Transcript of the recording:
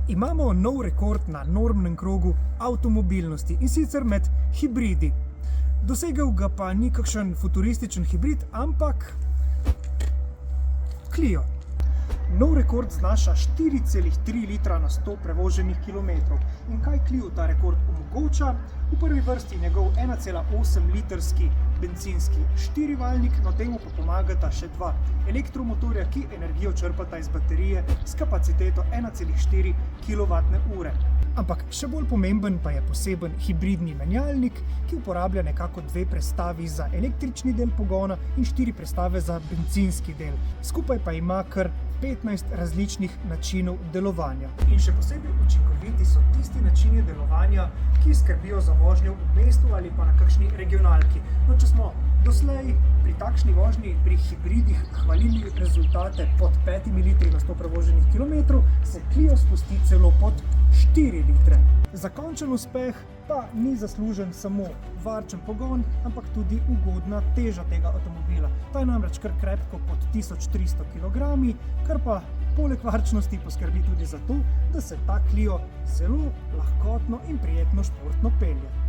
Imamo nov rekord na normnem krogu avtomobilnosti, in sicer med hibridi. Dosegel ga pa ni kakšen futurističen hibrid, ampak Clio. Nov rekord znaša 4,3 litra na 100 prevoženih kilometrov. In kaj Clio ta rekord omogoča? V prvi vrsti njegov 1,8 litrski bencinski štirivaljnik, no temu pa pomagata še dva elektromotorja, ki energijo črpata iz baterije s kapaciteto 1,4 kWh. Ampak še bolj pomemben pa je poseben hibridni menjalnik, ki uporablja nekako 2 prestavi za električni del pogona in 4 prestave za bencinski del. Skupaj pa ima kar 15 različnih načinov delovanja. In še posebej učinkoviti so tisti načini delovanja, ki skrbijo za vožnjo v mestu ali pa na kakšni regionalki. No, če smo doslej pri takšni vožnji pri hibridih hvalili rezultate pod 5 litri na 100 prevoženih kilometrov, se Clio spusti celo pod 4 litre. Za končen uspeh pa ni zaslužen samo varčen pogon, ampak tudi ugodna teža tega avtomobila. Ta je namreč kar krepko pod 1300 kg, kar pa poleg varčnosti poskrbi tudi za to, da se ta Clio zelo lahkotno in prijetno športno pelje.